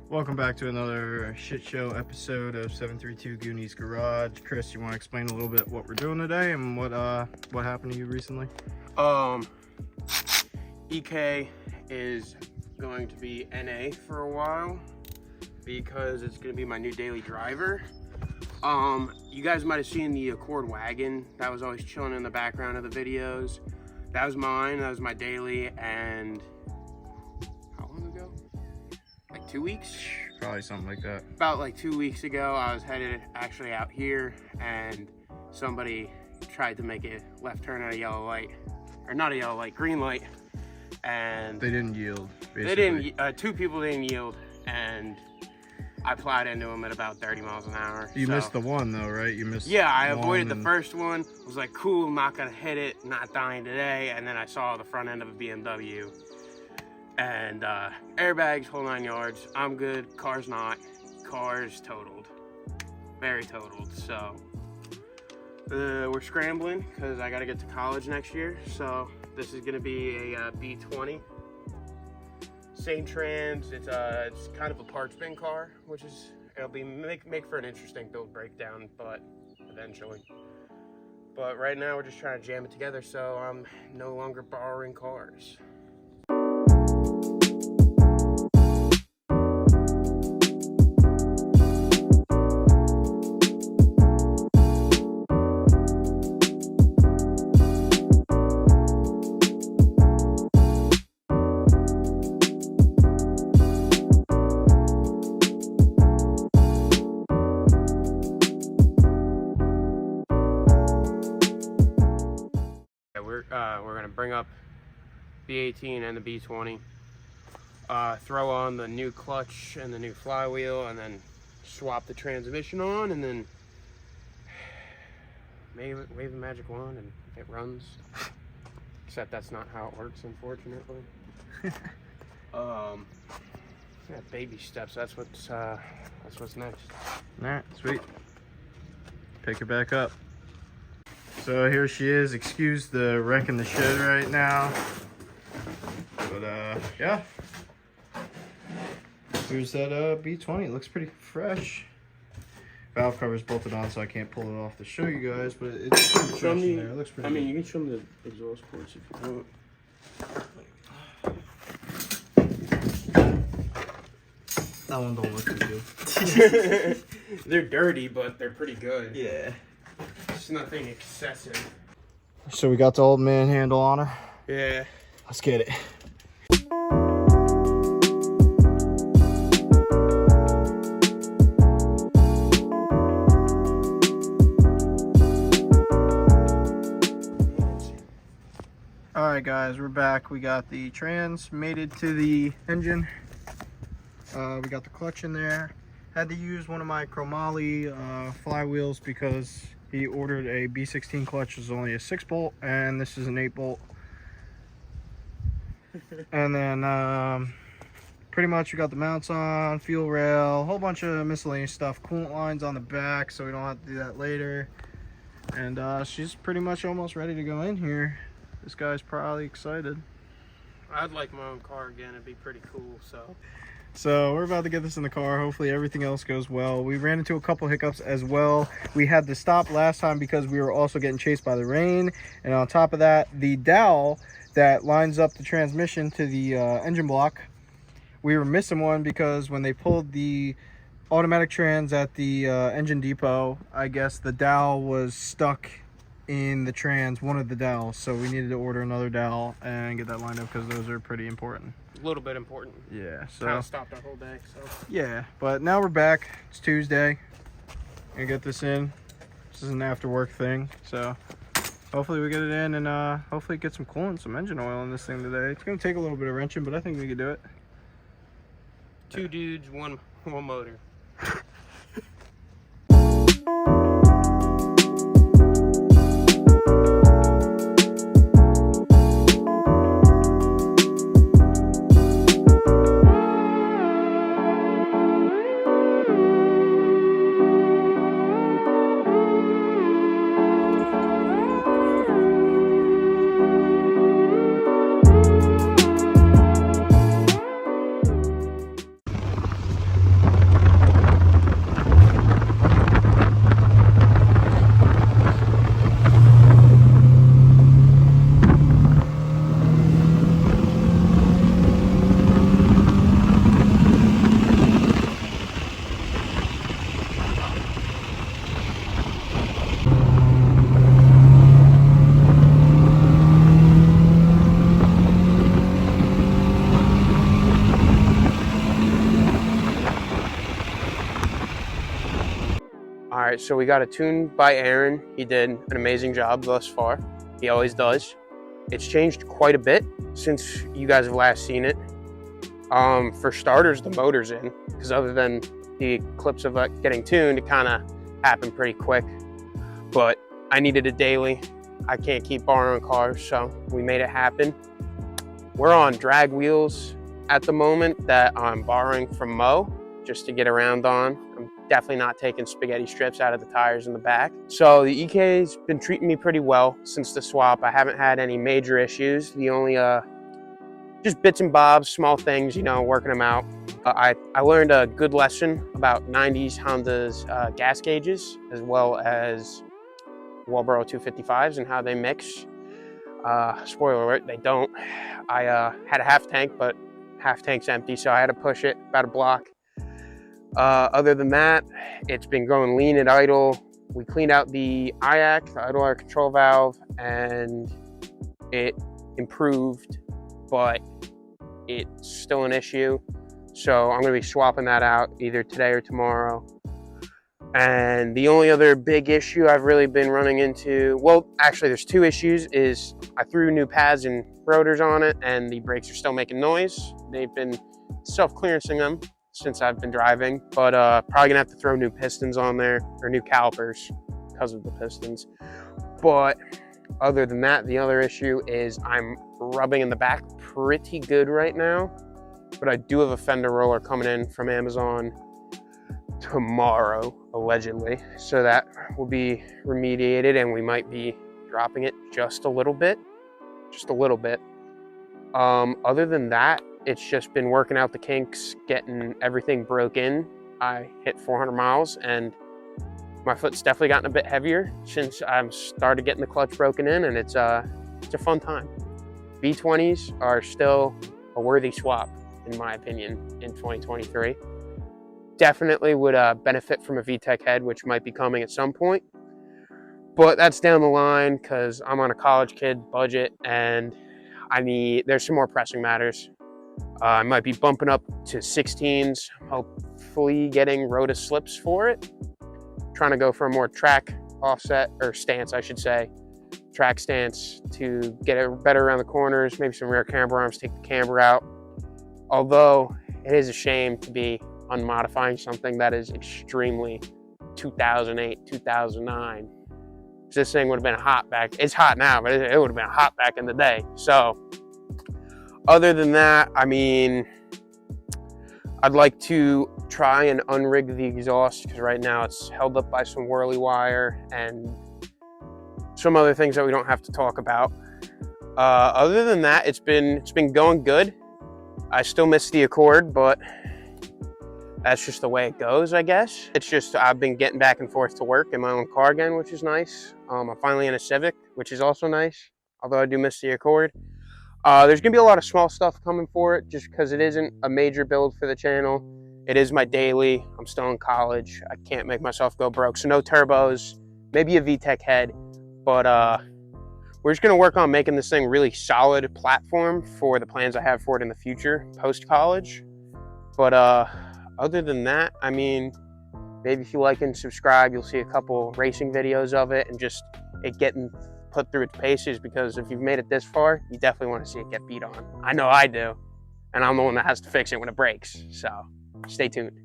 Welcome back to another shit show episode of 732 Goonies Garage. Chris, you want to explain a little bit what we're doing today and what happened to you recently? EK is going to be NA for a while because it's going to be my new daily driver. You guys might have seen the Accord wagon that was always chilling in the background of the videos. That was mine. That was my daily. And how long ago? Like 2 weeks? Probably something like that. About like 2 weeks ago, I was headed actually out here, and somebody tried to make a left turn at a yellow light, or not a yellow light, green light, and they didn't yield. Basically. They didn't. Two people didn't yield, and I plowed into them at about 30 miles an hour. You missed the one though, right? You missed. Yeah, I avoided the first one. Was like, cool, I'm not gonna hit it, not dying today. And then I saw the front end of a BMW, and airbags, whole 9 yards. I'm good. Car's not. Car's totaled. Very totaled. So we're scrambling because I gotta get to college next year. So this is gonna be a B20. Same trans. It's kind of a parts bin car, which is it'll be make for an interesting build breakdown, but eventually. But right now we're just trying to jam it together, so I'm no longer borrowing cars. We're gonna bring up B18 and the B20, throw on the new clutch and the new flywheel, and then swap the transmission on, and then wave the magic wand and it runs. Except that's not how it works, unfortunately. Yeah, baby steps. That's what's next. All right, sweet. Pick her back up. So here she is. Excuse the wreck in the shed right now. But yeah. Here's that B20. It looks pretty fresh. Valve cover's bolted on, so I can't pull it off to show you guys, but it's pretty fresh in there. It looks pretty good. You can show them the exhaust ports if you want. That one don't look too good. They're dirty, but they're pretty good. Yeah. It's nothing excessive. So we got the old man handle on her. Yeah. Let's get it. Alright guys, we're back. We got the trans mated to the engine. We got the clutch in there. Had to use one of my chromoly flywheels because he ordered a B16 clutch. It's only a 6-bolt, and this is an 8-bolt. And then pretty much we got the mounts on, fuel rail, a whole bunch of miscellaneous stuff. Coolant lines on the back, so we don't have to do that later. And she's pretty much almost ready to go in here. This guy's probably excited. I'd like my own car again. It'd be pretty cool. So we're about to get this in the car. Hopefully everything else goes well. We ran into a couple hiccups as well. We had to stop last time because we were also getting chased by the rain. And on top of that, the dowel that lines up the transmission to the engine block, we were missing one because when they pulled the automatic trans at the engine depot, I guess the dowel was stuck in the trans, one of the dowels. So we needed to order another dowel and get that lined up because those are pretty important. A little bit important. Yeah, so kind of stopped our whole day. So yeah, but now we're back. It's Tuesday. Gonna get this in. This is an after work thing, so hopefully we get it in and hopefully get some coolant, some engine oil in this thing today. It's gonna take a little bit of wrenching, but I think we can do it. Two dudes, one motor. right, so we got it tuned by Aaron. He did an amazing job thus far. He always does. It's changed quite a bit since you guys have last seen it. For starters, the motor's in, because other than the clips of it getting tuned, it kind of happened pretty quick. But I needed a daily. I can't keep borrowing cars, so we made it happen. We're on drag wheels at the moment that I'm borrowing from Mo just to get around on. I'm definitely not taking spaghetti strips out of the tires in the back. So the EK's been treating me pretty well since the swap. I haven't had any major issues. The only just bits and bobs, small things, you know, working them out. I learned a good lesson about 90s Honda's gas gauges, as well as Walbro 255s and how they mix. Spoiler alert, they don't. I had a half tank, but half tank's empty, so I had to push it about a block. Other than that, it's been going lean at idle. We cleaned out the IAC, the idle air control valve, and it improved, but it's still an issue. So I'm gonna be swapping that out either today or tomorrow. And the only other big issue I've really been running into, well, actually there's two issues, is I threw new pads and rotors on it and the brakes are still making noise. They've been self-clearancing them since I've been driving, but probably gonna have to throw new pistons on there, or new calipers because of the pistons. But other than that, the other issue is I'm rubbing in the back pretty good right now, but I do have a fender roller coming in from Amazon tomorrow, allegedly. So that will be remediated and we might be dropping it just a little bit. Other than that, it's just been working out the kinks, getting everything broke in. I hit 400 miles and my foot's definitely gotten a bit heavier since I've started getting the clutch broken in, and it's a fun time. V20s are still a worthy swap, in my opinion, in 2023. Definitely would benefit from a VTEC head, which might be coming at some point. But that's down the line because I'm on a college kid budget and there's some more pressing matters. I might be bumping up to 16s, hopefully getting Rota slips for it. Trying to go for a more track offset, or stance, I should say. Track stance to get it better around the corners, maybe some rear camber arms, take the camber out. Although it is a shame to be unmodifying something that is extremely 2008, 2009. This thing would have been hot back, it's hot now, but it would have been hot back in the day. So other than that, I mean, I'd like to try and unrig the exhaust because right now it's held up by some whirly wire and some other things that we don't have to talk about. Other than that, it's been going good. I still miss the Accord, but that's just the way it goes, I guess. It's just I've been getting back and forth to work in my own car again, which is nice. I'm finally in a Civic, which is also nice, although I do miss the Accord. There's gonna be a lot of small stuff coming for it just because it isn't a major build for the channel. It is my daily. I'm still in college. I can't make myself go broke. So no turbos, maybe a VTEC head, but we're just gonna work on making this thing really solid platform for the plans I have for it in the future, post-college. But other than that, I mean, maybe if you like and subscribe, you'll see a couple racing videos of it and just it getting put through its paces, because if you've made it this far, you definitely want to see it get beat on. I know I do, and I'm the one that has to fix it when it breaks, so stay tuned.